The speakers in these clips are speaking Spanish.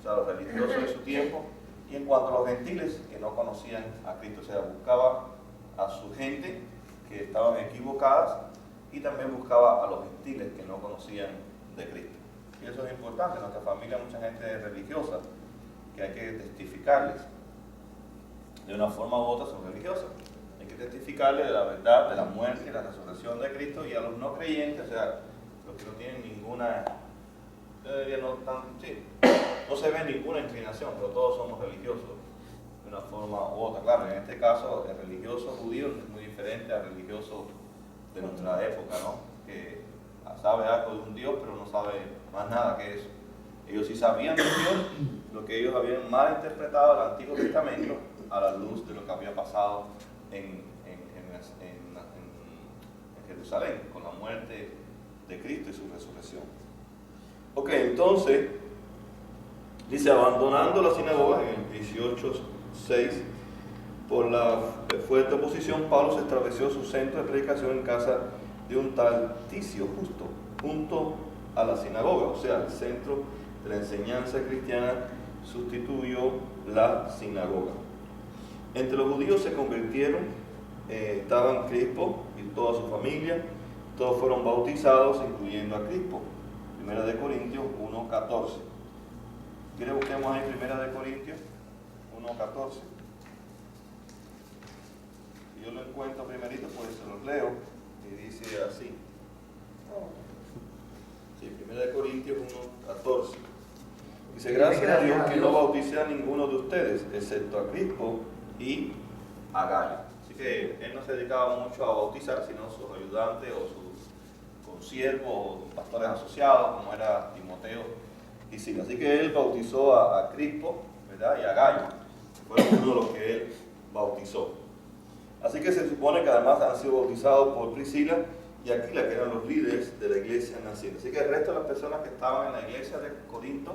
sea, los religiosos de su tiempo, y en cuanto a los gentiles que no conocían a Cristo, o sea, buscaba a su gente que estaban equivocadas y también buscaba a los gentiles que no conocían de Cristo. Y eso es importante. En nuestra familia hay mucha gente religiosa que hay que testificarles. De una forma u otra son religiosas. Hay que testificarles de la verdad, de la muerte y la resurrección de Cristo, y a los no creyentes, o sea, los que no tienen ninguna, yo diría no se ve ninguna inclinación, pero todos somos religiosos de una forma u otra. Claro, en este caso el religioso judío es muy diferente al religioso de nuestra época, ¿no? Que sabe algo de un Dios, pero no sabe más nada que eso. Ellos sí sabían de Dios, lo que ellos habían mal interpretado el Antiguo Testamento a la luz de lo que había pasado en Jerusalén, con la muerte de Cristo y su resurrección. Ok, entonces, dice, abandonando la sinagoga en el 18:6, por la fuerte oposición, Pablo se estableció su centro de predicación en casa de un tal Ticio Justo, junto a la sinagoga, o sea, el centro de la enseñanza cristiana sustituyó la sinagoga. Entre los judíos se convirtieron, estaban Crispo y toda su familia, todos fueron bautizados, incluyendo a Crispo. 1 Corintios 1:14. ¿Quiere busquemos ahí 1 Corintios 1:14? Si yo lo encuentro primerito, pues se los leo, y dice así. Sí, 1 Corintios 1:14. Dice, gracias a Dios que no bauticé a ninguno de ustedes, excepto a Crispo y a Gallo. Así que él no se dedicaba mucho a bautizar, sino sus ayudantes o sus consiervos o pastores asociados, como era Timoteo y Silas. Así que él bautizó a Crispo, ¿verdad? Y a Gallo. Fue uno de los que él bautizó. Así que se supone que además han sido bautizados por Priscila y Aquila, que eran los líderes de la iglesia naciente. Así que el resto de las personas que estaban en la iglesia de Corinto,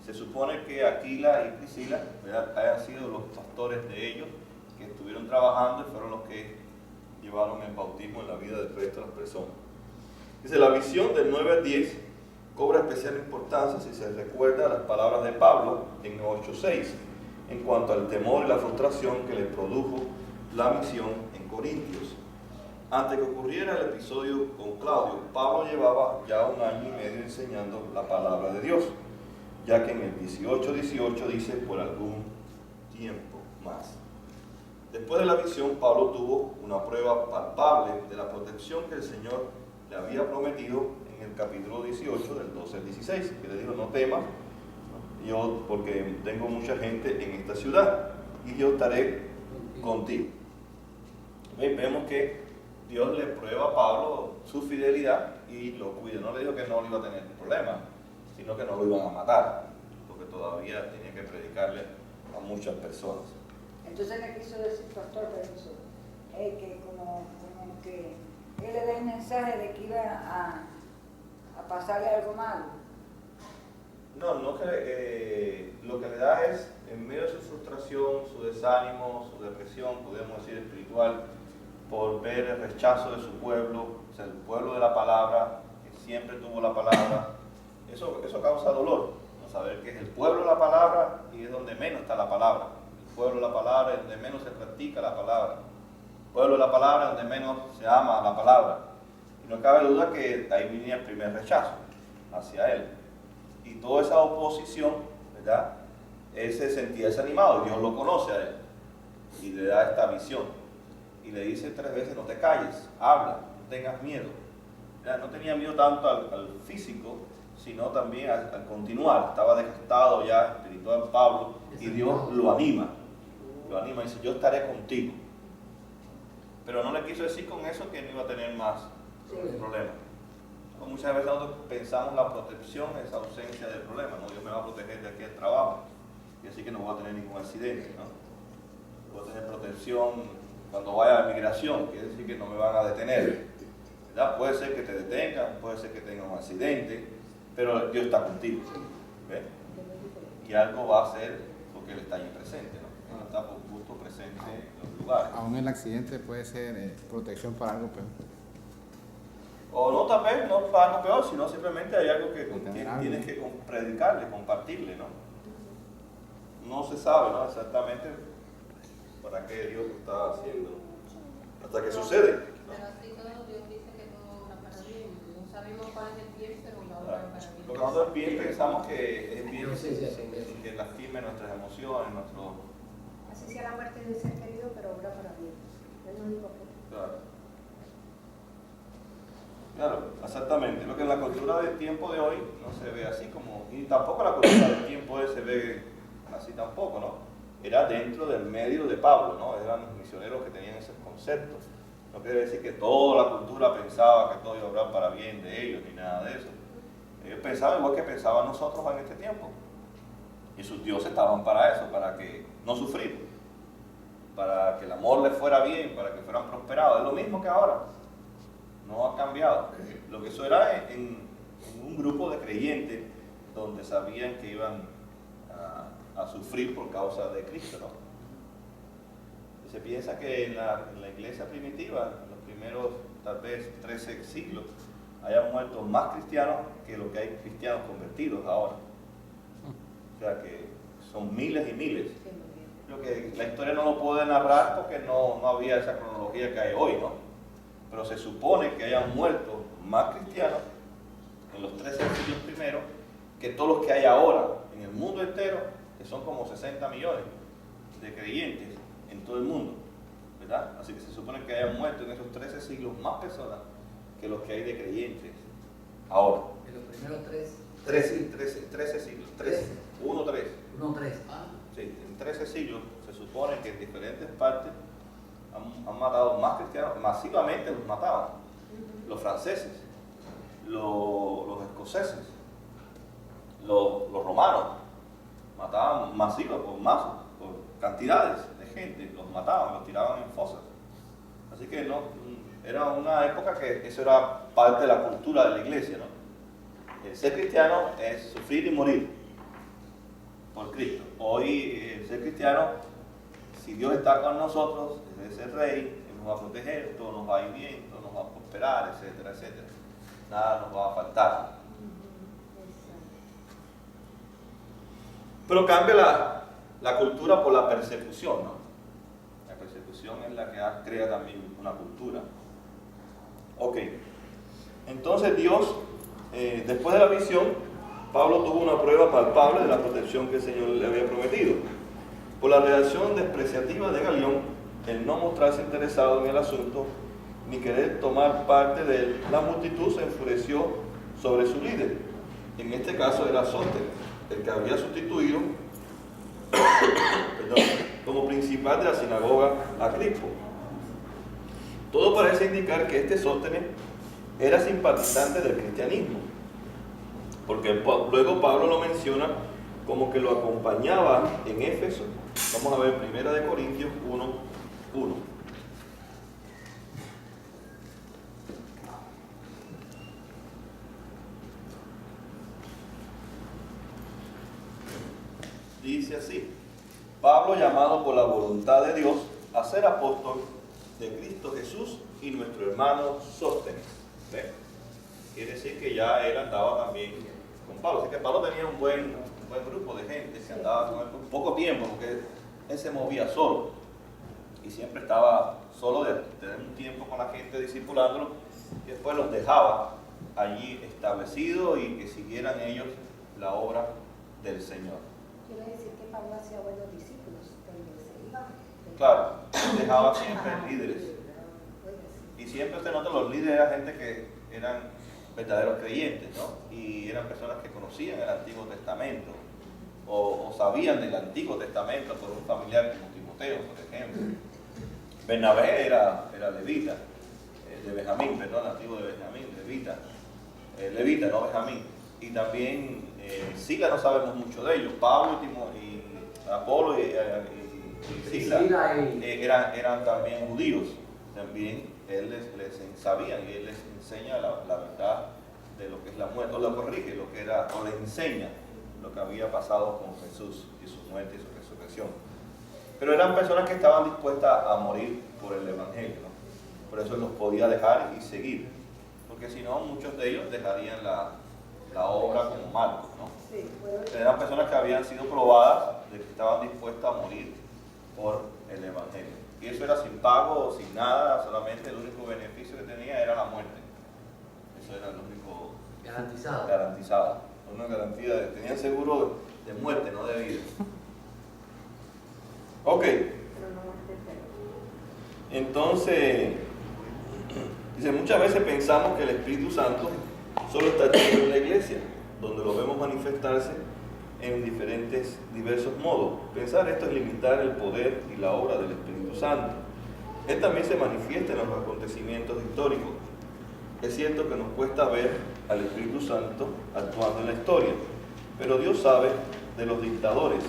se supone que Aquila y Priscila, ¿verdad?, hayan sido los pastores de ellos, que estuvieron trabajando y fueron los que llevaron el bautismo en la vida del resto de las personas. Dice, la visión del 9 al 10 cobra especial importancia si se recuerda las palabras de Pablo en 8:6, en cuanto al temor y la frustración que le produjo la misión en Corintios. Antes que ocurriera el episodio con Claudio, Pablo llevaba ya 1 año y medio enseñando la palabra de Dios, ya que en el 18:18 dice, por algún tiempo más. Después de la visión, Pablo tuvo una prueba palpable de la protección que el Señor le había prometido en el capítulo 18, del 12 al 16, que le dijo, no temas, yo porque tengo mucha gente en esta ciudad y yo estaré contigo. Vemos que Dios le prueba a Pablo su fidelidad y lo cuida. No le dijo que no le iba a tener problemas, sino que no lo iban a matar, porque todavía tenía que predicarle a muchas personas. Entonces le quiso decir, pastor, que como que él le da el mensaje de que iba a pasarle algo malo. No, lo que le da es, en medio de su frustración, su desánimo, su depresión, podríamos decir espiritual, por ver el rechazo de su pueblo, o sea, el pueblo de la palabra, que siempre tuvo la palabra, eso causa dolor, ¿no? Saber que es el pueblo de la palabra y es donde menos está la palabra. El pueblo de la palabra es donde menos se practica la palabra. El pueblo de la palabra es donde menos se ama la palabra. Y no cabe duda que ahí venía el primer rechazo hacia él. Y toda esa oposición, ¿verdad? Él se sentía desanimado, Dios lo conoce a él y le da esta visión. Y le dice 3 veces, no te calles, habla, no tengas miedo. ¿Verdad? No tenía miedo tanto al físico, sino también al continuar. Estaba desgastado ya espiritual Pablo y Dios lo anima. Lo anima y dice, yo estaré contigo. Pero no le quiso decir con eso que no iba a tener más problemas. Muchas veces nosotros pensamos la protección es ausencia del problema, ¿no? Dios me va a proteger de aquí al trabajo y así que no voy a tener ningún accidente, ¿no? Voy a tener protección cuando vaya a la migración, quiere decir que no me van a detener, ¿verdad? Puede ser que te detengan, puede ser que tengas un accidente, pero Dios está contigo, ¿ves? Y algo va a hacer porque Él está ahí presente, ¿no? Él está justo presente en los lugares. Aún el accidente puede ser protección para algo peor. O no, tal vez no para algo peor, sino simplemente hay algo que tienes que predicarle, compartirle, ¿no? no se sabe, ¿no?, exactamente para qué Dios lo está haciendo, hasta que sucede, ¿no? Pero así todo, Dios dice que todo obra para bien. No sabemos cuál es el bien, pero la obra es para bien. Lo que nosotros bien pensamos que es bien que lastime nuestras emociones, nuestro... Así sea la muerte de un ser querido, pero obra para bien. Es lo único que... Claro, exactamente. Lo que en la cultura del tiempo de hoy no se ve así como... Y tampoco la cultura del tiempo de hoy se ve así tampoco, ¿no? Era dentro del medio de Pablo, ¿no? Eran los misioneros que tenían esos conceptos. No quiere decir que toda la cultura pensaba que todo iba a obrar para bien de ellos, ni nada de eso. Ellos pensaban igual que pensaban nosotros en este tiempo. Y sus dioses estaban para eso, para que no sufrir, para que el amor les fuera bien, para que fueran prosperados. Es lo mismo que ahora. No ha cambiado. Lo que eso era en un grupo de creyentes donde sabían que iban a sufrir por causa de Cristo, ¿no? Y se piensa que en la iglesia primitiva, en los primeros tal vez 13 siglos, hayan muerto más cristianos que lo que hay cristianos convertidos ahora. O sea que son miles y miles. Lo que la historia no lo puede narrar porque no había esa cronología que hay hoy, ¿no? Pero se supone que hayan muerto más cristianos en los 13 siglos primeros que todos los que hay ahora en el mundo entero, que son como 60 millones de creyentes en todo el mundo, ¿verdad? Así que se supone que hayan muerto en esos 13 siglos más personas que los que hay de creyentes ahora. En los primeros 13 siglos, 1, 3. 1, 3. Sí, en 13 siglos se supone que en diferentes partes han matado más cristianos, masivamente los mataban. Los franceses, los escoceses, los romanos, mataban masivos, por masas, por cantidades de gente, los mataban, los tiraban en fosas. Así que no, era una época que eso era parte de la cultura de la iglesia, ¿no? El ser cristiano es sufrir y morir por Cristo. Hoy el ser cristiano, si Dios está con nosotros, es el rey, Él nos va a proteger, todo nos va a ir bien, todo nos va a prosperar, etcétera, etcétera. Nada nos va a faltar. Pero cambia la cultura por la persecución, ¿no? La persecución es la que crea también una cultura. Ok. Entonces Dios, después de la visión, Pablo tuvo una prueba palpable de la protección que el Señor le había prometido. Por la reacción despreciativa de Galión, el no mostrarse interesado en el asunto, ni querer tomar parte de él, la multitud se enfureció sobre su líder. En este caso era Sóstenes, el que había sustituido como principal de la sinagoga a Crispo. Todo parece indicar que este Sóstenes era simpatizante del cristianismo, porque luego Pablo lo menciona como que lo acompañaba en Éfeso. Vamos a ver 1 Corintios 1:1. Dice así: Pablo, llamado por la voluntad de Dios a ser apóstol de Cristo Jesús, y nuestro hermano Sóstenes. ¿Ve? Quiere decir que ya él andaba también con Pablo. Así que Pablo tenía un buen grupo de gente que andaba con él por poco tiempo, porque él se movía solo y siempre estaba solo de tener un tiempo con la gente discipulándolo, y después los dejaba allí establecidos y que siguieran ellos la obra del Señor. Quiere decir que Pablo hacía buenos discípulos, donde se iba. Claro, dejaba siempre líderes. Y siempre usted nota, los líderes eran gente que eran verdaderos creyentes, ¿no? Y eran personas que conocían el Antiguo Testamento, o sabían del Antiguo Testamento por un familiar como Timoteo, por ejemplo. Bernabé era levita, de Benjamín, perdón, nativo de Benjamín, levita, no Benjamín. Y también Sila, no sabemos mucho de ellos. Pablo y Apolo y Sila eran también judíos. También él les sabían, y él les enseña la verdad de lo que es la muerte, o lo corrige, o le enseña lo que había pasado con Jesús y su muerte y su resurrección. Pero eran personas que estaban dispuestas a morir por el Evangelio, ¿no? Por eso él los podía dejar y seguir, porque si no, muchos de ellos dejarían la obra como Marcos, ¿no? Sí, bueno, Eran personas que habían sido probadas de que estaban dispuestas a morir por el Evangelio. Y eso era sin pago, sin nada, solamente el único beneficio que tenía era la muerte. Eso era lo único garantizado. Una garantía, tenían seguro de muerte, no de vida. Ok, pero no más de cero. entonces, dice, muchas veces pensamos que el Espíritu Santo solo está activo en la iglesia, donde lo vemos manifestarse en diversos modos. Pensar esto es limitar el poder y la obra del Espíritu Santo. Él también se manifiesta en los acontecimientos históricos. Es cierto que nos cuesta ver al Espíritu Santo actuando en la historia, pero Dios sabe de los dictadores,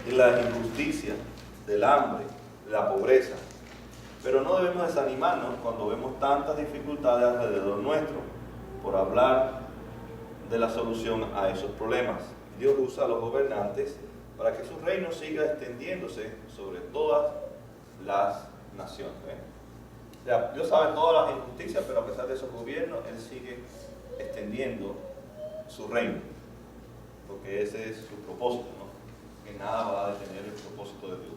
de la injusticia, del hambre, de la pobreza. Pero no debemos desanimarnos cuando vemos tantas dificultades alrededor nuestro por hablar de la solución a esos problemas. Dios usa a los gobernantes para que su reino siga extendiéndose sobre todas las naciones. O sea, Dios sabe todas las injusticias, pero a pesar de esos gobiernos, Él sigue extendiendo su reino, porque ese es su propósito, ¿no? Que nada va a detener el propósito de Dios.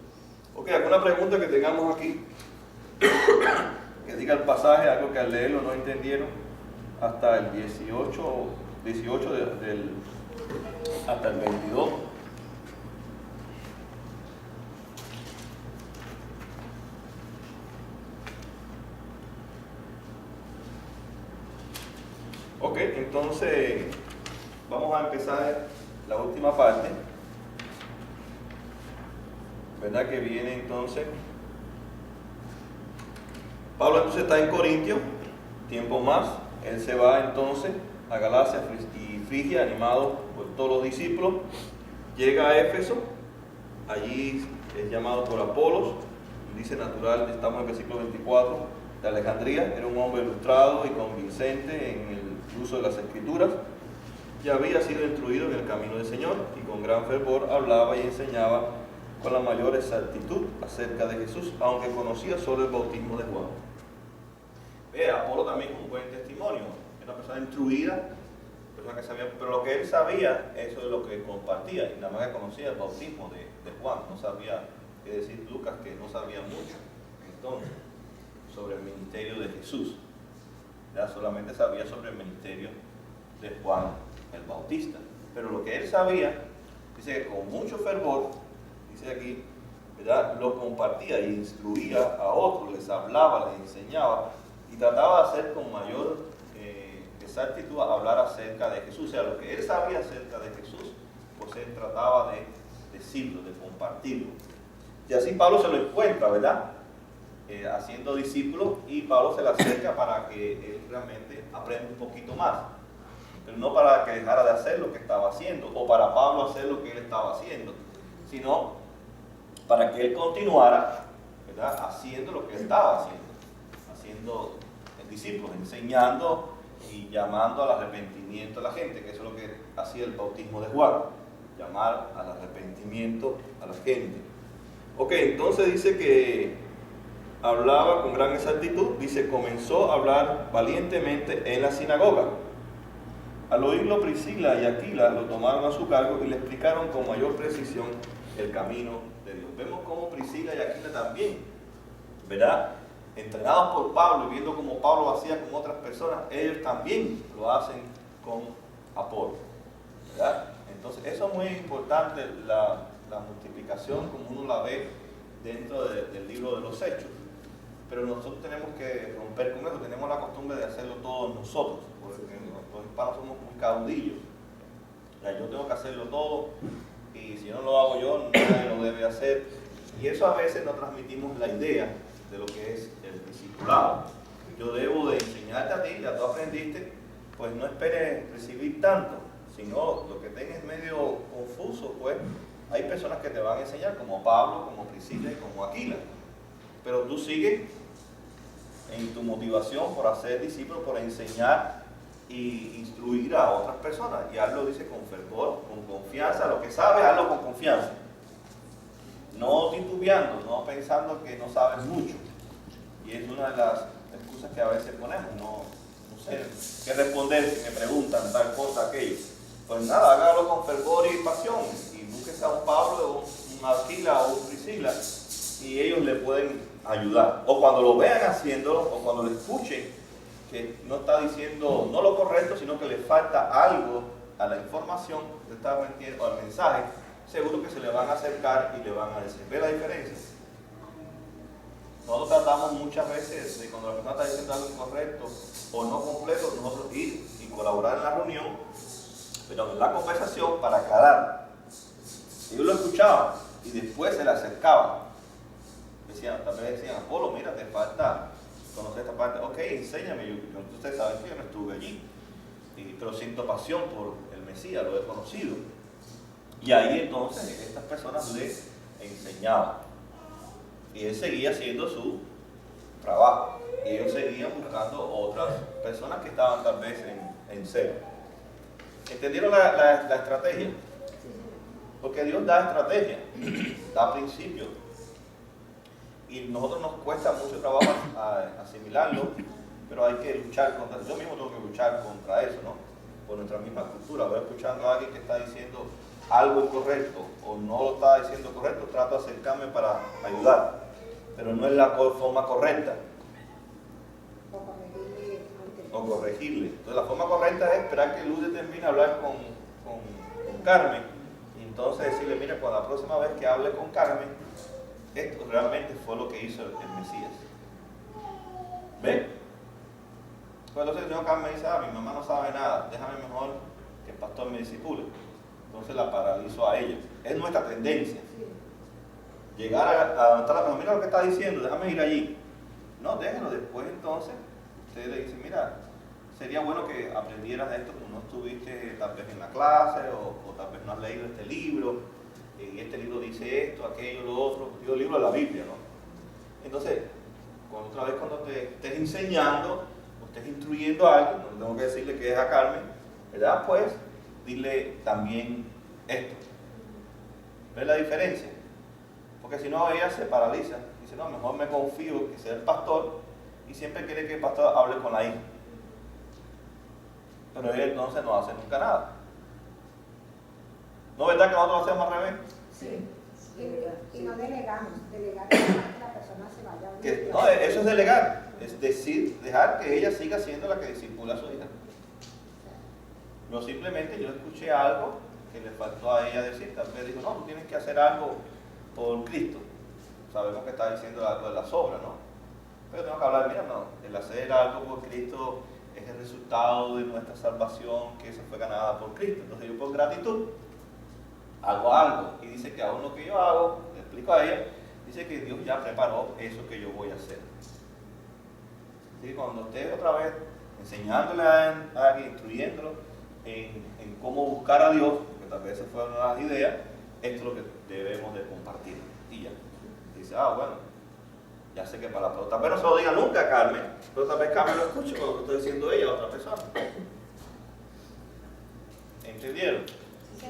Ok, ¿alguna pregunta que tengamos aquí? Que diga el pasaje, algo que al leerlo no entendieron, hasta el 18 hasta el 22. Ok, entonces vamos a empezar la última parte, ¿verdad? Que viene entonces. Pablo entonces está en Corintio, tiempo más. Él se va entonces a Galacia y Frigia, animado por todos los discípulos. Llega a Éfeso, allí es llamado por Apolos, dice natural, estamos en el versículo 24, de Alejandría. Era un hombre ilustrado y convincente en el uso de las escrituras. Ya había sido instruido en el camino del Señor y con gran fervor hablaba y enseñaba con la mayor exactitud acerca de Jesús, aunque conocía solo el bautismo de Juan. Apolo también es un buen testimonio, era una persona instruida, persona que sabía, pero lo que él sabía, eso es lo que compartía, y nada más que conocía el bautismo de Juan. No sabía, qué decir Lucas, que no sabía mucho entonces sobre el ministerio de Jesús, ya solamente sabía sobre el ministerio de Juan el Bautista. Pero lo que él sabía, dice que con mucho fervor, dice aquí, ¿verdad?, lo compartía y instruía a otros, les hablaba, les enseñaba y trataba de hacer con mayor exactitud hablar acerca de Jesús. O sea, lo que él sabía acerca de Jesús, pues él trataba de decirlo, de compartirlo. Y así Pablo se lo encuentra, ¿verdad?, haciendo discípulos, y Pablo se le acerca para que él realmente aprenda un poquito más. Pero no para que dejara de hacer lo que estaba haciendo, o para Pablo hacer lo que él estaba haciendo, sino para que él continuara, ¿verdad?, haciendo lo que él estaba haciendo discípulos, enseñando y llamando al arrepentimiento a la gente, que eso es lo que hacía el bautismo de Juan, llamar al arrepentimiento a la gente. Ok, entonces dice que hablaba con gran exactitud, dice, comenzó a hablar valientemente en la sinagoga. Al oírlo, Priscila y Aquila lo tomaron a su cargo y le explicaron con mayor precisión el camino de Dios. Vemos cómo Priscila y Aquila también, ¿verdad?, entrenados por Pablo y viendo cómo Pablo lo hacía con otras personas, ellos también lo hacen con Apolo, ¿verdad? Entonces eso es muy importante, la multiplicación como uno la ve dentro del libro de los Hechos. Pero nosotros tenemos que romper con eso, tenemos la costumbre de hacerlo todos nosotros, porque los hispanos somos muy caudillos. O sea, yo tengo que hacerlo todo, y si no lo hago yo, nadie lo debe hacer. Y eso a veces no transmitimos la idea de lo que es el discipulado. Yo debo de enseñarte a ti, ya tú aprendiste, pues no esperes recibir tanto, sino lo que tengas medio confuso, pues hay personas que te van a enseñar, como Pablo, como Priscila y como Aquila. Pero tú sigues en tu motivación por hacer discípulos, por enseñar y instruir a otras personas. Y hazlo, dice, con fervor, con confianza. Lo que sabes, hazlo con confianza. No titubeando, no pensando que no sabes mucho. Y es una de las excusas que a veces ponemos. No sé qué responder si me preguntan tal cosa, aquello. Pues nada, hágalo con fervor y pasión. Y búsquese a un Pablo, un Aquila o un Priscila, y ellos le pueden ayudar. O cuando lo vean haciéndolo, o cuando lo escuchen, que no está diciendo no lo correcto, sino que le falta algo a la información que está metiendo, o al mensaje, seguro que se le van a acercar y le van a decir. ¿Ve la diferencia? Nosotros tratamos muchas veces de cuando la persona está diciendo algo incorrecto o no completo, nosotros ir y colaborar en la reunión, pero en la conversación para aclarar. Ellos lo escuchaban y después se le acercaban. Tal vez decían, Apolo, mira, te falta conocer esta parte. Ok, enséñame. Ustedes saben que yo no estuve allí, pero siento pasión por el Mesías, lo he conocido. Y ahí entonces estas personas le enseñaban. Y él seguía haciendo su trabajo. Y ellos seguían buscando otras personas que estaban tal vez en cero. ¿Entendieron la estrategia? Porque Dios da estrategia, da principios. Y nosotros nos cuesta mucho trabajo asimilarlo, pero hay que luchar contra eso. Yo mismo tengo que luchar contra eso, ¿no? Por nuestra misma cultura. Voy escuchando a alguien que está diciendo algo incorrecto o no lo está diciendo correcto, trato de acercarme para ayudar, pero no es la forma correcta. O corregirle. Entonces la forma correcta es esperar que Lourdes termine a hablar con Carmen y entonces decirle, mira, cuando la próxima vez que hable con Carmen, esto realmente fue lo que hizo el Mesías. ¿Ven? Pues entonces el señor Carmen dice, mi mamá no sabe nada, déjame mejor que el pastor me discipule. Entonces la paralizó a ella. Es nuestra tendencia. Llegar a donde está la persona, mira lo que está diciendo, déjame ir allí. No, déjelo. Después entonces, usted le dice, mira, sería bueno que aprendieras de esto, como no estuviste tal vez en la clase, o tal vez no has leído este libro, y este libro dice esto, aquello, lo otro, digo, el libro de la Biblia, ¿no? Entonces, otra vez cuando te estés enseñando, o estés instruyendo a alguien, no tengo que decirle que es a Carmen, ¿verdad? Pues, dile también esto. ¿Ves la diferencia? Porque si no, ella se paraliza. Dice, no, mejor me confío que sea el pastor, y siempre quiere que el pastor hable con la hija. Pero él entonces no hace nunca nada. ¿No es verdad que nosotros lo hacemos al revés? Sí. Y no delegamos, delegar que la persona se vaya. No, eso es delegar. Es decir, dejar que ella siga siendo la que discipula a su hija. No simplemente yo escuché algo que le faltó a ella decir. Tal vez dijo, no, tú tienes que hacer algo por Cristo. Sabemos que está diciendo algo de las obras, ¿no? Pero tengo que hablar, mira, no, el hacer algo por Cristo es el resultado de nuestra salvación que se fue ganada por Cristo. Entonces yo por gratitud hago algo. Y dice que aún lo que yo hago, le explico a ella, dice que Dios ya preparó eso que yo voy a hacer. Así que cuando esté otra vez enseñándole a alguien, instruyéndolo en cómo buscar a Dios, porque tal vez esas fueron las ideas, esto es lo que debemos de compartir. Y ya. Dice, bueno, ya sé que para la próxima. Tal vez no se lo diga nunca a Carmen, pero tal vez Carmen lo escuche con lo que está diciendo ella a otra persona. ¿Entendieron? Sí.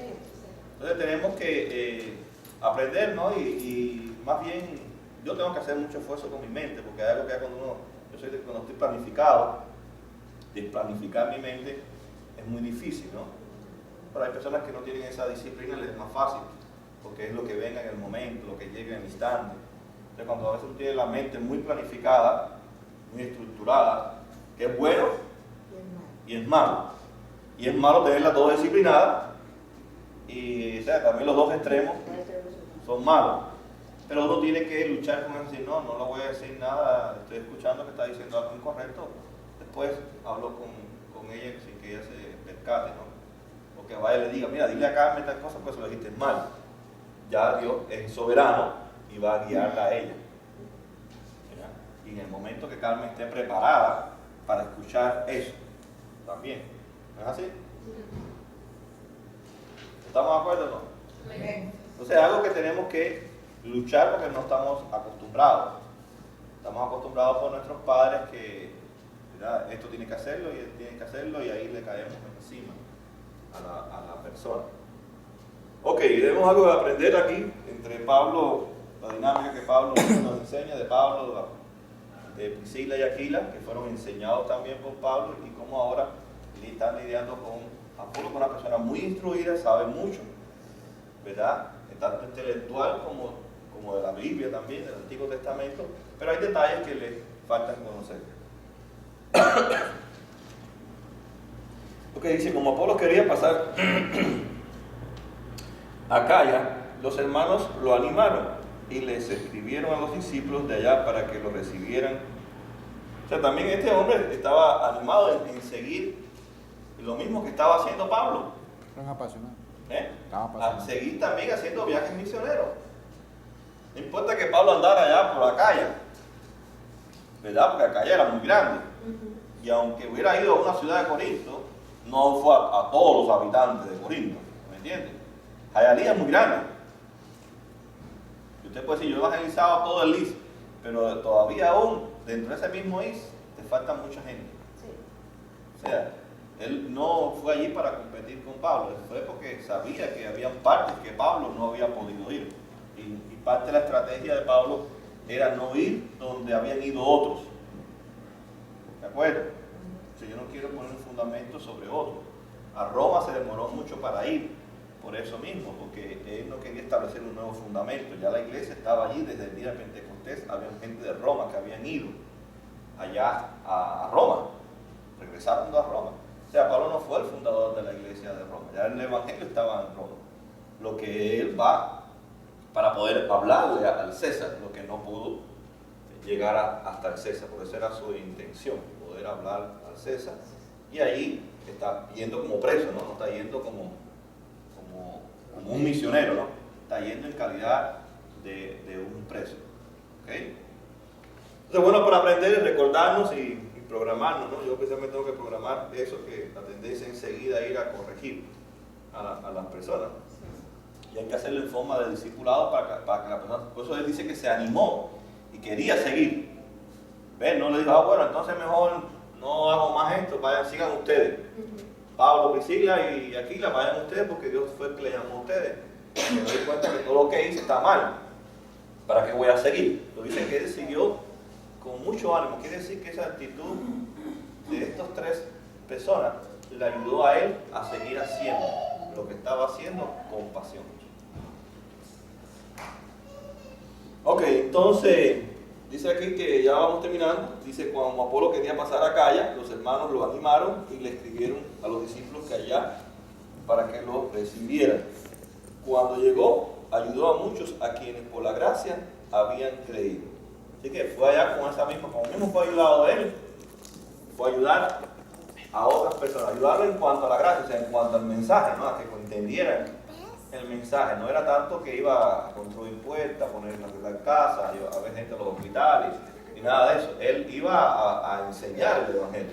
Entonces tenemos que aprender, ¿no? Y más bien, yo tengo que hacer mucho esfuerzo con mi mente, porque hay algo que cuando cuando estoy planificado, desplanificar mi mente es muy difícil, ¿no? Pero hay personas que no tienen esa disciplina, les es más fácil, porque es lo que venga en el momento, lo que llega en el instante. Entonces cuando a veces uno tiene la mente muy planificada, muy estructurada, que es bueno y es malo. Y es malo tenerla todo disciplinada, y o sea, también los dos extremos son malos. Pero uno tiene que luchar con eso, decir, no lo voy a decir nada, estoy escuchando que está diciendo algo incorrecto, después hablo con ella sin que ella se percate, ¿no? O que vaya y le diga, mira, dile a Carmen tal cosa, pues lo dijiste mal. Ya Dios es soberano y va a guiarla a ella. ¿Verdad? Y en el momento que Carmen esté preparada para escuchar eso, también. ¿No es así? ¿Estamos de acuerdo o no? Entonces es algo que tenemos que luchar porque no estamos acostumbrados. Estamos acostumbrados por nuestros padres que, ¿verdad?, esto tiene que hacerlo y él tiene que hacerlo, y ahí le caemos encima a la persona. Ok, tenemos algo de aprender aquí entre Pablo, la dinámica que Pablo nos enseña de Pablo, de Priscila y Aquila, que fueron enseñados también por Pablo, y cómo ahora están lidiando con Apolo, con una persona muy instruida, sabe mucho, ¿verdad? Tanto intelectual como de la Biblia también, del Antiguo Testamento, pero hay detalles que le faltan conocer. Porque dice, como Apolo quería pasar a Acaya, los hermanos lo animaron y les escribieron a los discípulos de allá para que lo recibieran. O sea, también este hombre estaba animado en seguir lo mismo que estaba haciendo Pablo. Eran apasionados. A Apasionados. seguir también haciendo viajes misioneros. No importa que Pablo andara allá por Acaya, ¿verdad? Porque Acaya era muy grande. Y aunque hubiera ido a una ciudad de Corinto, no fue a todos los habitantes de Corinto, ¿me entiendes? Hialeah es muy grande. Y usted puede decir, yo he evangelizado todo el IS, pero todavía aún, dentro de ese mismo IS, te falta mucha gente. Sí. O sea, él no fue allí para competir con Pablo, él fue porque sabía que había partes que Pablo no había podido ir. Y parte de la estrategia de Pablo era no ir donde habían ido otros. ¿De acuerdo? O sea, yo no quiero poner un fundamento sobre otro. A Roma se demoró mucho para ir, por eso mismo, porque él no quería establecer un nuevo fundamento. Ya la iglesia estaba allí desde el día de Pentecostés, había gente de Roma que habían ido allá a Roma, regresaron a Roma. O sea, Pablo no fue el fundador de la iglesia de Roma, ya el evangelio estaba en Roma. Lo que él va para poder hablarle al César, lo que no pudo llegar hasta el César, por eso era su intención, poder hablar al César. Y ahí está yendo como preso, ¿no? No está yendo como un misionero, ¿no? Está yendo en calidad de un preso. ¿Okay? Entonces, bueno, para aprender y recordarnos y programarnos, ¿no? Yo especialmente tengo que programar eso, que la tendencia enseguida a ir a corregir a las personas. Y hay que hacerlo en forma de discipulado para que la persona, por eso él dice que se animó y quería seguir. ¿Ven? No le dijo, bueno, entonces mejor no hago más esto, vayan, sigan ustedes. Pablo, Priscila y Aquila, vayan ustedes porque Dios fue el que le llamó a ustedes. Y me doy cuenta que todo lo que hice está mal. ¿Para qué voy a seguir? Lo dice que él siguió con mucho ánimo. Quiere decir que esa actitud de estas tres personas le ayudó a él a seguir haciendo lo que estaba haciendo con pasión. Ok, entonces, dice aquí que ya vamos terminando. Dice, cuando Apolo quería pasar a Acaya, los hermanos lo animaron y le escribieron a los discípulos que allá para que lo recibieran. Cuando llegó, ayudó a muchos a quienes por la gracia habían creído. Así que fue allá con esa misma, como mismo fue ayudado a él, fue ayudar a otras personas, ayudarlo en cuanto a la gracia, o sea, en cuanto al mensaje, ¿no? A que entendieran el mensaje. No era tanto que iba a construir puertas, poner la casa, a ver gente en los hospitales, ni nada de eso. Él iba a enseñar el evangelio.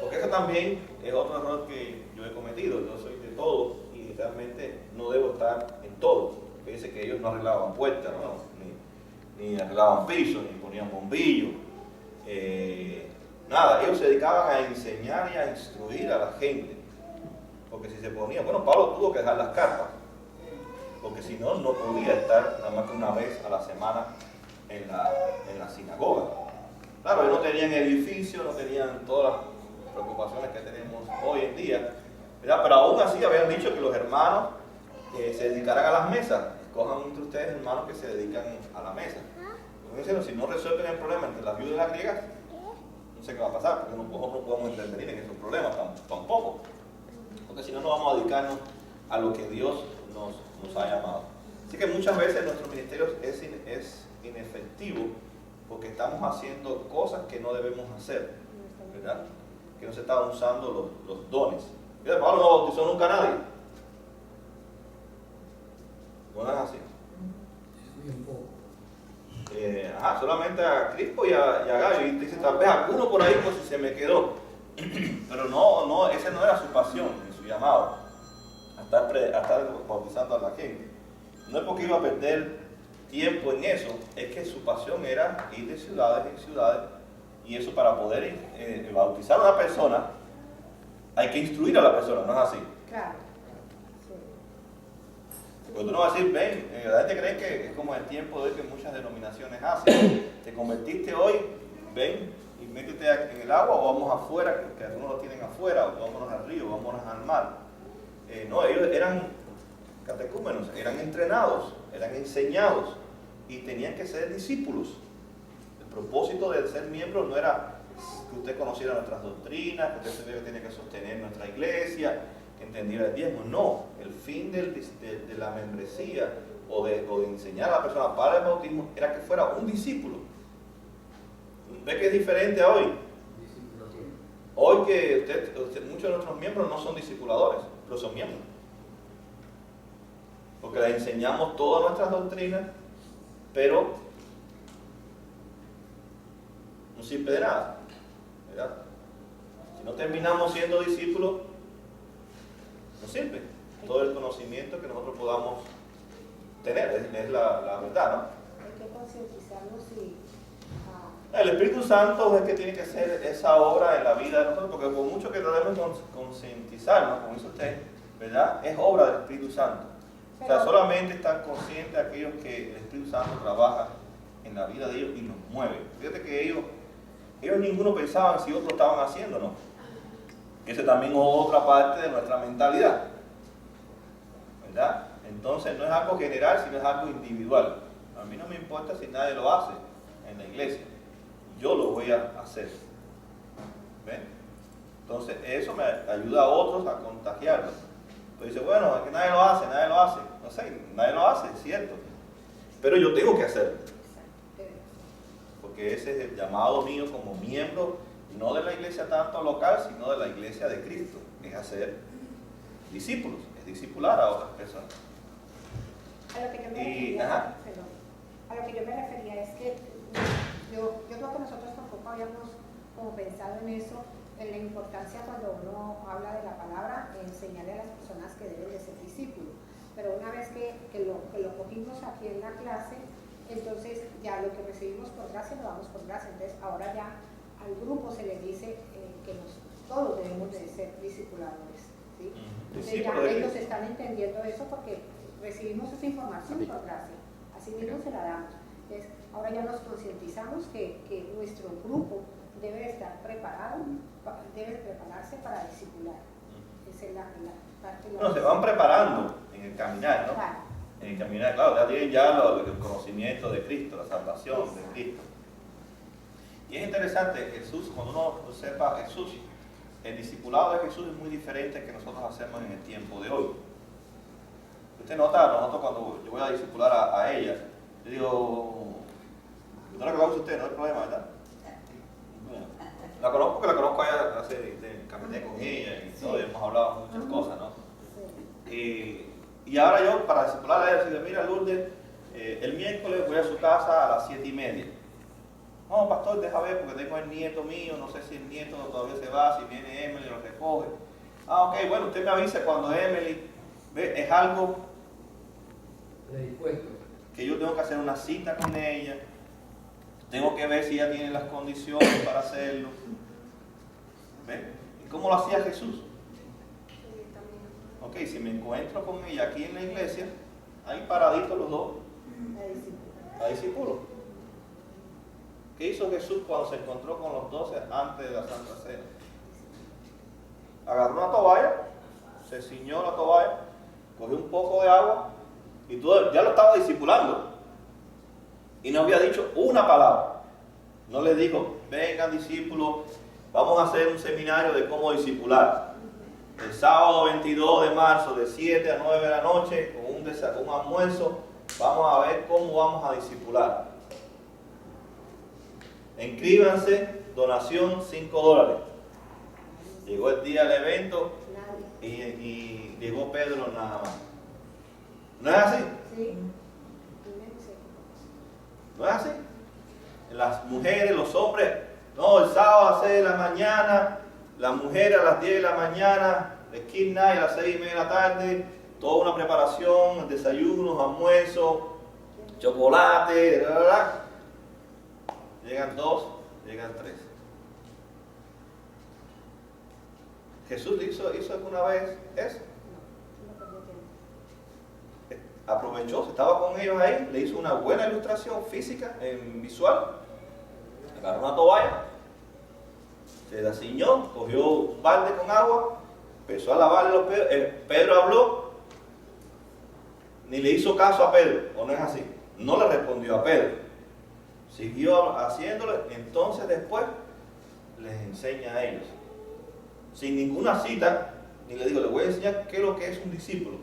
Porque eso también es otro error que yo he cometido. Yo soy de todo y realmente no debo estar en todo. Porque dice que ellos no arreglaban puertas, ¿no? Ni arreglaban pisos, ni ponían bombillos. Nada, ellos se dedicaban a enseñar y a instruir a la gente. Porque si se ponía, bueno, Pablo tuvo que dejar las carpas, porque si no, no podía estar nada más que una vez a la semana en la sinagoga. Claro, ellos no tenían edificio, no tenían todas las preocupaciones que tenemos hoy en día, ¿verdad? Pero aún así habían dicho que los hermanos se dedicaran a las mesas. Escojan entre ustedes hermanos que se dedican a la mesa. Diciendo, si no resuelven el problema entre las viudas y las griegas, no sé qué va a pasar, porque nosotros no podemos intervenir en esos problemas tampoco. Porque si no, no vamos a dedicarnos a lo que Dios nos ha llamado. Así que muchas veces nuestro ministerio es inefectivo porque estamos haciendo cosas que no debemos hacer, ¿verdad? Que no se estaban usando los dones. Mira, Pablo no bautizó nunca a nadie. No es así. Solamente a Crispo y a Gayo. Y dice, tal vez alguno por ahí, pues si se me quedó. Pero no, esa no era su pasión, ni su llamado, a estar bautizando a la gente. No es porque iba a perder tiempo en eso, es que su pasión era ir de ciudades en ciudades, y eso para poder bautizar a una persona, hay que instruir a la persona, ¿no es así? Claro. Porque tú no vas a decir, ven, la gente cree que es como el tiempo de hoy que muchas denominaciones hacen. Te convertiste hoy, ven y métete en el agua o vamos afuera, que algunos lo tienen afuera, o vámonos al río, vámonos al mar. No, ellos eran catecúmenos, eran entrenados, eran enseñados y tenían que ser discípulos. El propósito de ser miembro no era que usted conociera nuestras doctrinas, que usted sabía que tiene que sostener nuestra iglesia, que entendiera el diezmo. No, el fin de la membresía o de enseñar a la persona para el bautismo era que fuera un discípulo. ¿Ve que es diferente a hoy? Hoy que muchos de nuestros miembros no son discipuladores, pero son miembros. Porque les enseñamos todas nuestras doctrinas, pero no sirve de nada, ¿verdad? Si no terminamos siendo discípulos, no sirve. Todo el conocimiento que nosotros podamos tener, es la verdad, ¿no? Hay que concientizarnos y... El Espíritu Santo es el que tiene que hacer esa obra en la vida de nosotros, porque por mucho que debemos concientizarnos, como dice usted, ¿verdad? Es obra del Espíritu Santo. O sea, solamente están conscientes aquellos que el Espíritu Santo trabaja en la vida de ellos y los mueve. Fíjate que ellos ninguno pensaban si otros estaban haciendo o no. Esa también es otra parte de nuestra mentalidad, ¿verdad? Entonces no es algo general, sino es algo individual. A mí no me importa si nadie lo hace en la iglesia. Yo lo voy a hacer. ¿Ven? Entonces eso me ayuda a otros a contagiarlos. Entonces dice, bueno, es que nadie lo hace. No sé, nadie lo hace, es cierto. Pero yo tengo que hacerlo. Porque ese es el llamado mío como miembro, no de la iglesia tanto local, sino de la iglesia de Cristo. Es hacer discípulos, es discipular a otras personas. A lo que yo me refería, perdón, a lo que yo me refería es que yo creo que nosotros tampoco habíamos como pensado en eso, en la importancia cuando uno habla de la palabra, enseñarle a las personas que deben de ser discípulos. Pero una vez que lo cogimos aquí en la clase, entonces ya lo que recibimos por gracia lo damos por gracia. Entonces ahora ya al grupo se le dice que todos debemos de ser discipuladores, ¿sí? Entonces ya ellos están entendiendo eso porque recibimos esa información por gracia, así mismo se la damos. Entonces ahora ya nos concientizamos que nuestro grupo debe estar preparado, debe prepararse para discipular. Esa es la parte. No, se van preparando en el caminar, ¿no? Claro. En el caminar, claro, ya tienen ya el conocimiento de Cristo, la salvación de Cristo. Y es interesante, Jesús, cuando uno sepa Jesús, el discipulado de Jesús es muy diferente que nosotros hacemos en el tiempo de hoy. Usted nota, nosotros cuando yo voy a discipular a ella, yo digo, no la conozco a usted, no hay problema, ¿verdad? Bueno, la conozco porque la conozco a ella, caminé con ella y todo, y hemos hablado muchas cosas, ¿no? Y ahora yo, para discipular a ella, digo, mira Lourdes, el miércoles voy a su casa a las 7:30. No, pastor, deja ver porque tengo el nieto mío, no sé si el nieto todavía se va, si viene Emily lo recoge. Ok, bueno, usted me avisa cuando Emily, ve, es algo que yo tengo que hacer una cita con ella, tengo que ver si ella tiene las condiciones para hacerlo. ¿Ve? ¿Y cómo lo hacía Jesús? Ok, si me encuentro con ella aquí en la iglesia, ahí paraditos los dos, a discípulo. ¿Qué hizo Jesús cuando se encontró con los 12 antes de la Santa Cena? Agarró una toalla, se ciñó la toalla, cogió un poco de agua y todo, ya lo estaba discipulando. Y no había dicho una palabra. No le dijo, vengan discípulos, vamos a hacer un seminario de cómo discipular. El sábado 22 de marzo, de 7 a 9 de la noche, con un almuerzo, vamos a ver cómo vamos a discipular. Inscríbanse, donación $5. Llegó el día del evento y llegó Pedro nada más. ¿No es así? Sí. ¿No es así? Las mujeres, los hombres, no, el sábado a las 6 de la mañana, las mujeres a las 10 de la mañana, el Kids Night a las 6:30 de la tarde, toda una preparación, desayunos, almuerzos, chocolate, bla, bla, bla. Llegan 2, llegan 3. ¿Jesús hizo alguna vez eso? aprovechó, estaba con ellos ahí, le hizo una buena ilustración física, visual, agarró una toalla, se la ciñó, cogió un balde con agua, empezó a lavarle los pies. Pedro habló, ni le hizo caso a Pedro, ¿o no es así? No le respondió a Pedro, siguió haciéndolo. Entonces después les enseña a ellos, sin ninguna cita, ni le digo, le voy a enseñar qué es lo que es un discípulo.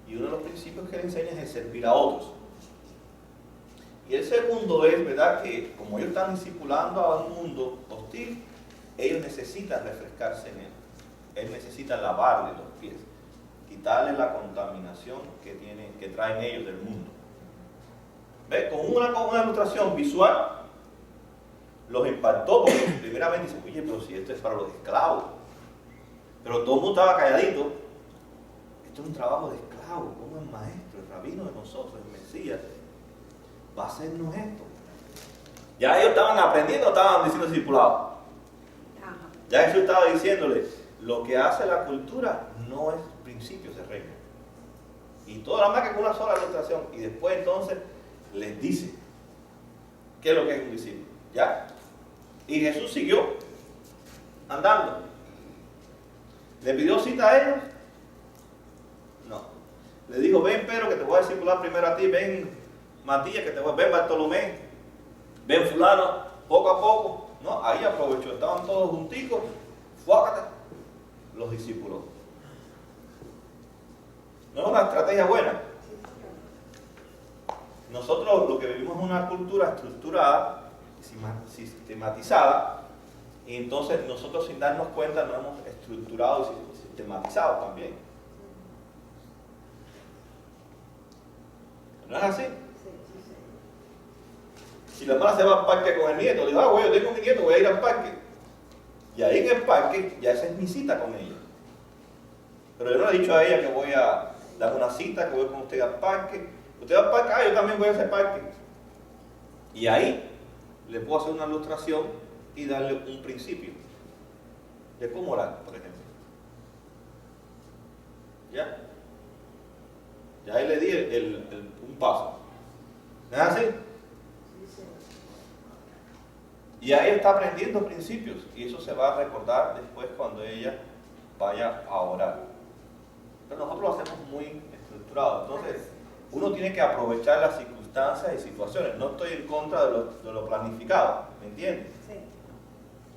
Y uno de los principios que le enseña es el servir a otros. Y el segundo es, ¿verdad?, que como ellos están discipulando a un mundo hostil, ellos necesitan refrescarse en él. Él necesita lavarle los pies, quitarle la contaminación que traen ellos del mundo. ¿Ves? Con una ilustración visual los impactó, porque primeramente dicen, oye, pero si esto es para los esclavos. Pero todo el mundo estaba calladito. Esto es un trabajo de esclavo, como el maestro, el rabino de nosotros, el Mesías, va a hacernos esto. Ya ellos estaban aprendiendo, estaban diciendo discipulados. Ya Jesús estaba diciéndole, lo que hace la cultura no es principios de reino. Y todo nada más que con una sola ilustración. Y después entonces les dice qué es lo que es un discípulo. ¿Ya? Y Jesús siguió andando. ¿Le pidió cita a ellos? No. Le dijo, ven Pedro que te voy a discipular primero a ti, ven Matías que te voy a, ven Bartolomé, ven fulano, poco a poco. No, ahí aprovechó, estaban todos junticos, fuácate, los discípulos. ¿No es una estrategia buena? Nosotros lo que vivimos es una cultura estructurada, sistematizada, y entonces nosotros sin darnos cuenta nos hemos estructurado y sistematizado también. ¿No es así? Si la hermana se va al parque con el nieto, le digo, güey, yo tengo mi nieto, voy a ir al parque. Y ahí en el parque, ya esa es mi cita con ella. Pero yo no le he dicho a ella que voy a dar una cita, que voy con usted al parque. Usted va al parque, yo también voy a ese parque. Y ahí le puedo hacer una ilustración y darle un principio de cómo orar, por ejemplo. ¿Ya? Ya ahí le di un paso. ¿Es así? Y ahí está aprendiendo principios y eso se va a recordar después cuando ella vaya a orar. Pero nosotros lo hacemos muy estructurado. Entonces, uno tiene que aprovechar las circunstancias y situaciones. No estoy en contra de lo planificado, ¿me entiendes? Sí.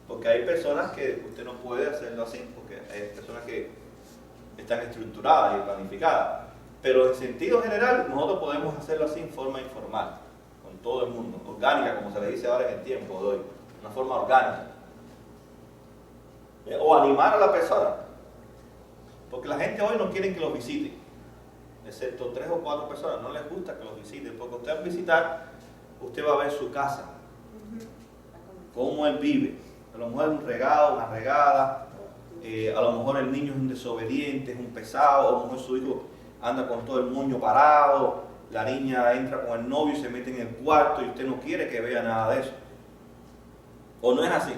Porque hay personas que usted no puede hacerlo así, porque hay personas que están estructuradas y planificadas. Pero en sentido general, nosotros podemos hacerlo así en forma informal, con todo el mundo, orgánica, como se le dice ahora en el tiempo de hoy, una forma orgánica. O animar a la persona, porque la gente hoy no quiere que los visite, excepto 3 o 4 personas, no les gusta que los visiten, porque usted al visitar, usted va a ver su casa, cómo él vive, a lo mejor un regado, una regada, a lo mejor el niño es un desobediente, es un pesado, a lo mejor su hijo anda con todo el moño parado, la niña entra con el novio y se mete en el cuarto y usted no quiere que vea nada de eso. ¿O no es así?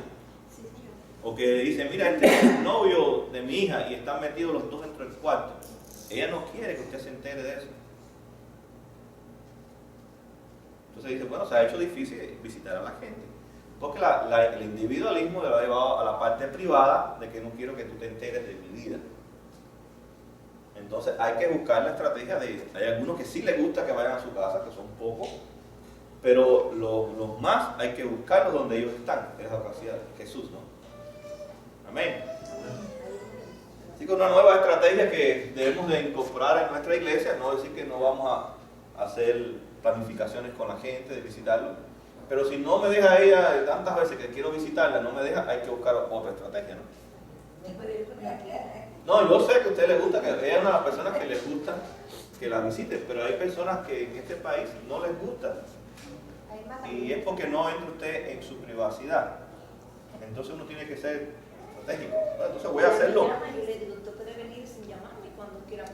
Sí, señor. O que dice, mira, este es el novio de mi hija y están metidos los dos dentro del cuarto. Ella no quiere que usted se entere de eso. Entonces dice, bueno, se ha hecho difícil visitar a la gente. Porque el individualismo le ha llevado a la parte privada de que no quiero que tú te enteres de mi vida. Entonces hay que buscar la estrategia hay algunos que sí les gusta que vayan a su casa, que son pocos, pero los más hay que buscarlos donde ellos están, es la capacidad de Jesús, ¿no? Amén. Así que una nueva estrategia que debemos de incorporar en nuestra iglesia, no decir que no vamos a hacer planificaciones con la gente, de visitarlo, pero si no me deja ella tantas veces que quiero visitarla, no me deja, hay que buscar otra estrategia, ¿no? No, yo sé que a usted le gusta, que ella es una de las personas que les gusta que la visiten, pero hay personas que en este país no les gusta. Y es porque no entra usted en su privacidad. Entonces uno tiene que ser estratégico. Bueno, entonces voy a hacerlo.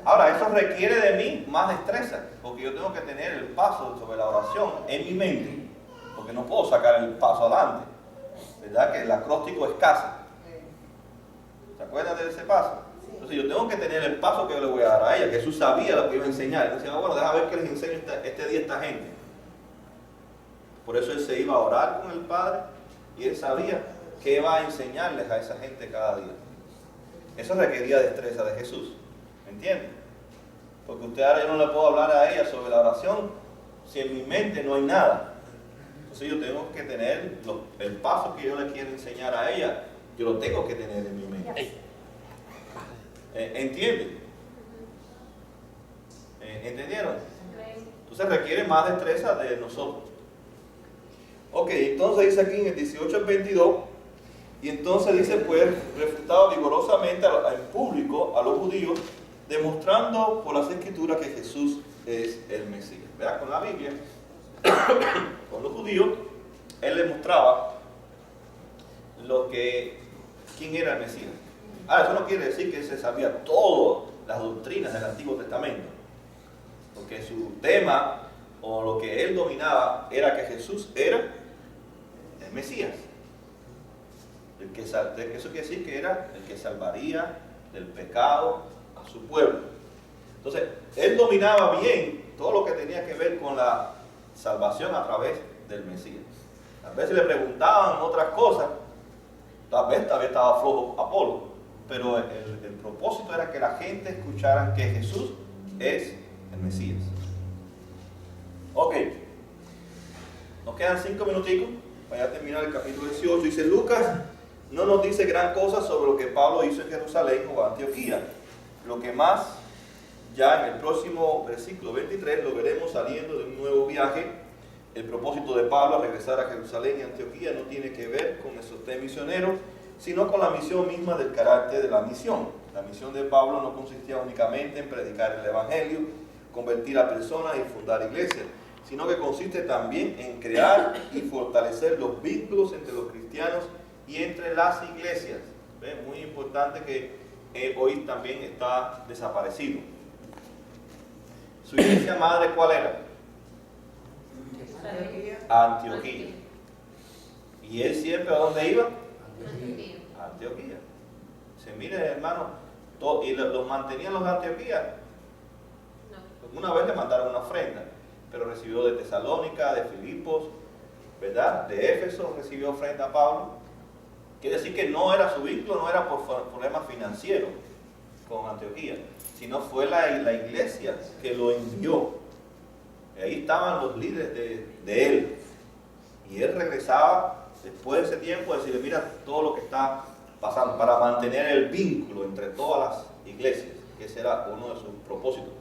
Ahora, eso requiere de mí más destreza, porque yo tengo que tener el paso sobre la oración en mi mente, porque no puedo sacar el paso adelante. ¿Verdad? Que el acróstico es casa. ¿Se acuerdan de ese paso? Entonces yo tengo que tener el paso que yo le voy a dar a ella, que Jesús sabía lo que iba a enseñar. Entonces, bueno, deja ver qué les enseño este día a esta gente. Por eso él se iba a orar con el Padre y él sabía qué iba a enseñarles a esa gente cada día. Eso requería destreza de Jesús, ¿me entienden? Porque usted ahora yo no le puedo hablar a ella sobre la oración si en mi mente no hay nada. Entonces yo tengo que tener el paso que yo le quiero enseñar a ella, yo lo tengo que tener en mi mente. ¿Entienden? ¿Entendieron? Entonces requiere más destreza de nosotros. Ok, entonces dice aquí en el 18 al 22, y entonces dice, pues, refutado vigorosamente en público a los judíos, demostrando por las escrituras que Jesús es el Mesías. ¿Verdad? Con la Biblia, con los judíos, él les mostraba quién era el Mesías. Ahora, eso no quiere decir que él se sabía todas las doctrinas del Antiguo Testamento, porque su tema o lo que él dominaba era que Jesús era el Mesías. Eso quiere decir que era el que salvaría del pecado a su pueblo. Entonces, él dominaba bien todo lo que tenía que ver con la salvación a través del Mesías. A veces le preguntaban otras cosas, tal vez estaba flojo Apolo, pero el propósito era que la gente escuchara que Jesús es el Mesías. Ok, nos quedan 5 minuticos para terminar el capítulo 18. Dice Lucas, no nos dice gran cosa sobre lo que Pablo hizo en Jerusalén o Antioquía. Lo que más, ya en el próximo versículo 23, lo veremos saliendo de un nuevo viaje. El propósito de Pablo a regresar a Jerusalén y Antioquía no tiene que ver con el sostén misionero, sino con la misión misma del carácter de la misión. La misión de Pablo no consistía únicamente en predicar el Evangelio, convertir a personas y fundar iglesias, sino que consiste también en crear y fortalecer los vínculos entre los cristianos y entre las iglesias. ¿Ven? Muy importante que hoy también está desaparecido. ¿Su iglesia madre cuál era? Antioquía. ¿Y él siempre a dónde iba? Antioquía. Se mire, hermano, ¿y los mantenían los de Antioquía? No. Una vez le mandaron una ofrenda, pero recibió de Tesalónica, de Filipos, ¿verdad? De Éfeso recibió ofrenda a Pablo. Quiere decir que no era su vínculo, no era por problemas financieros con Antioquía, sino fue la iglesia que lo envió. Y ahí estaban los líderes de él. Y él regresaba después de ese tiempo a decirle, mira todo lo que está pasando, para mantener el vínculo entre todas las iglesias, que ese era uno de sus propósitos,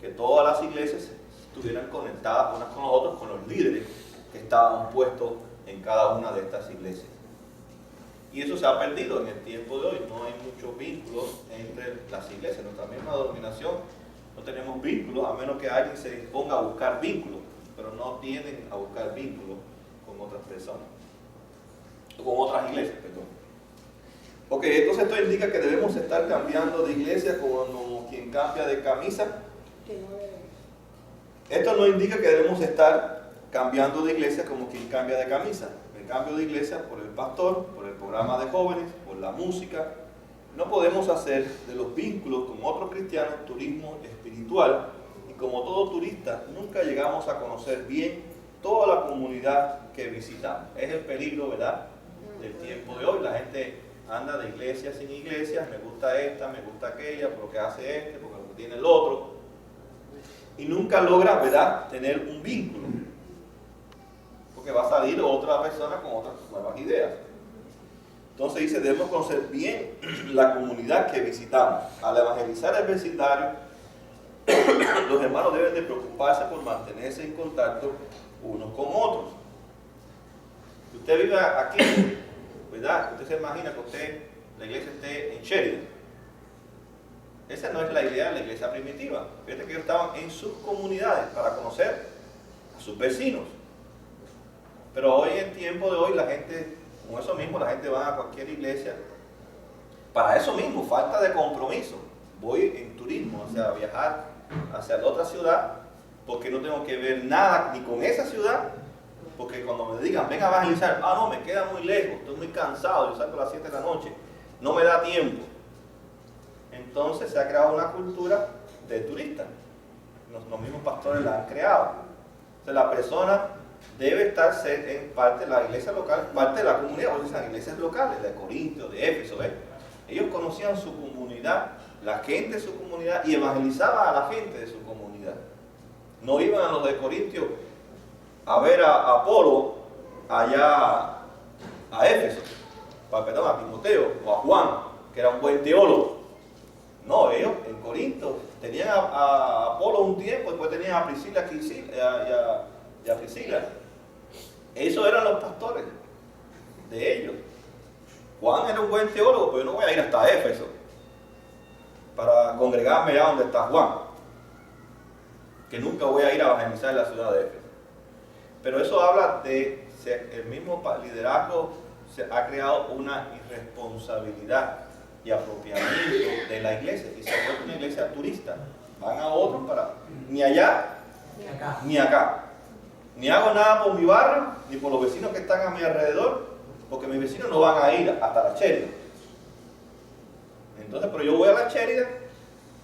que todas las iglesias estuvieran conectadas unas con las otras, con los líderes que estaban puestos en cada una de estas iglesias. Y eso se ha perdido en el tiempo de hoy. No hay muchos vínculos entre las iglesias. Nuestra misma denominación no tenemos vínculos, a menos que alguien se disponga a buscar vínculos, pero no tienden a buscar vínculos con otras personas, o con otras iglesias, perdón. Ok, entonces esto indica que debemos estar cambiando de iglesia como quien cambia de camisa. Esto no indica que debemos estar cambiando de iglesia como quien cambia de camisa. El cambio de iglesia por el pastor, por el programa de jóvenes, por la música. No podemos hacer de los vínculos con otros cristianos turismo espiritual, y como todo turista nunca llegamos a conocer bien toda la comunidad que visitamos. Es el peligro, ¿verdad?, del tiempo de hoy. La gente anda de iglesia sin iglesia, me gusta esta, me gusta aquella, porque hace este, porque lo que tiene el otro, y nunca logra, ¿verdad?, tener un vínculo, porque va a salir otra persona con otras nuevas ideas. Entonces dice, debemos conocer bien la comunidad que visitamos. Al evangelizar el vecindario, los hermanos deben de preocuparse por mantenerse en contacto unos con otros. Si usted vive aquí, ¿verdad?, usted se imagina que la iglesia esté en Sheridan. Esa no es la idea de la iglesia primitiva. Fíjate que ellos estaban en sus comunidades para conocer a sus vecinos. Pero hoy, en tiempo de hoy, la gente, con eso mismo, la gente va a cualquier iglesia. Para eso mismo, falta de compromiso. Voy en turismo, o sea, viajar hacia la otra ciudad, porque no tengo que ver nada ni con esa ciudad, porque cuando me digan, venga a evangelizar, no, me queda muy lejos, estoy muy cansado, yo salgo a las 7 de la noche, no me da tiempo. entonces se ha creado una cultura de turistas. Los mismos pastores la han creado. Entonces la persona debe estar en parte de la iglesia local, parte de la comunidad, o sea, las iglesias locales, de Corinto, de Éfeso, ¿ves? Ellos conocían su comunidad, la gente de su comunidad, y evangelizaban a la gente de su comunidad. No iban a los de Corintio a ver a Apolo allá a Éfeso, perdón, a Timoteo o a Juan, que era un buen teólogo. No, ellos en Corinto tenían a Apolo un tiempo, después tenían a Priscila y a Priscila. Esos eran los pastores de ellos. Juan era un buen teólogo, pero yo no voy a ir hasta Éfeso para congregarme allá donde está Juan, que nunca voy a ir a evangelizar en la ciudad de Éfeso. Pero eso habla de el mismo liderazgo, se ha creado una irresponsabilidad y apropiamiento de la iglesia, y se ha vuelto una iglesia turista. Van a otros para, ni allá, ni acá. Ni hago nada por mi barrio, ni por los vecinos que están a mi alrededor, porque mis vecinos no van a ir hasta la Chérida. Entonces, pero yo voy a la Chérida,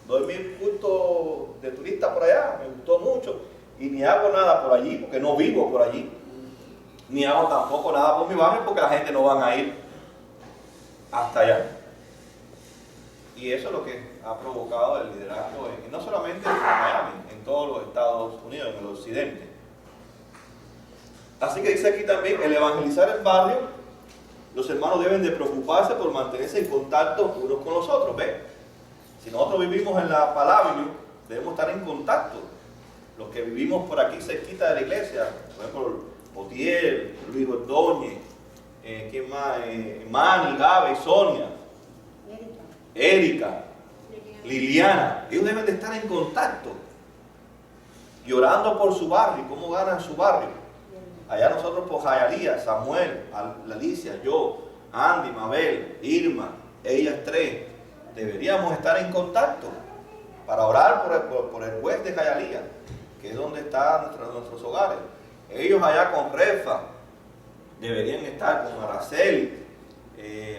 doy mi culto de turista por allá, me gustó mucho, y ni hago nada por allí, porque no vivo por allí. Ni hago tampoco nada por mi barrio, porque la gente no van a ir hasta allá. Y eso es lo que ha provocado el liderazgo, no solamente en Miami, en todos los Estados Unidos, en el occidente. Así que dice aquí también, el evangelizar el barrio, los hermanos deben de preocuparse por mantenerse en contacto unos con los otros. ¿Ves? Si nosotros vivimos en la Palavio, debemos estar en contacto. Los que vivimos por aquí cerquita de la iglesia, por ejemplo, Otiel, Luis Ordóñez, ¿quién más? Manny, Gabe, Sonia, Erika, Liliana, ellos deben de estar en contacto y orando por su barrio, cómo ganan su barrio. Allá nosotros por Jayalía, Samuel, Alicia, yo, Andy, Mabel, Irma, ellas tres, deberíamos estar en contacto para orar por el juez de Jayalía, que es donde están nuestros hogares. Ellos allá con Refa deberían estar con Araceli,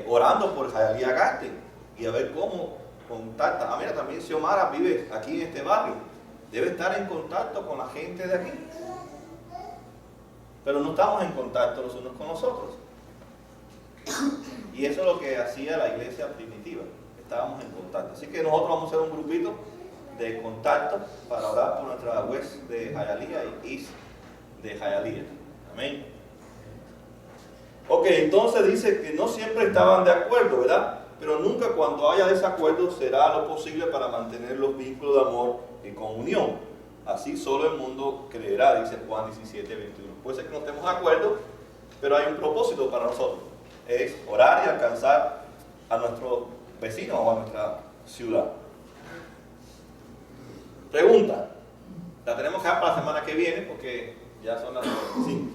orando por Jayalía Garte y a ver cómo contacta. Mira, también Xiomara vive aquí en este barrio, debe estar en contacto con la gente de aquí. Pero no estamos en contacto los unos con los otros. Y eso es lo que hacía la iglesia primitiva. Estábamos en contacto. Así que nosotros vamos a hacer un grupito de contacto para orar por nuestra web de Jayalía y Is de Jayalía. Amén. Ok, entonces dice que no siempre estaban de acuerdo, ¿verdad? Pero nunca cuando haya desacuerdo será lo posible para mantener los vínculos de amor y comunión. Así solo el mundo creerá, dice Juan 17, 21. Puede ser que no estemos de acuerdo, pero hay un propósito para nosotros. Es orar y alcanzar a nuestros vecinos o a nuestra ciudad. Pregunta. La tenemos que dar para la semana que viene porque ya son las 5.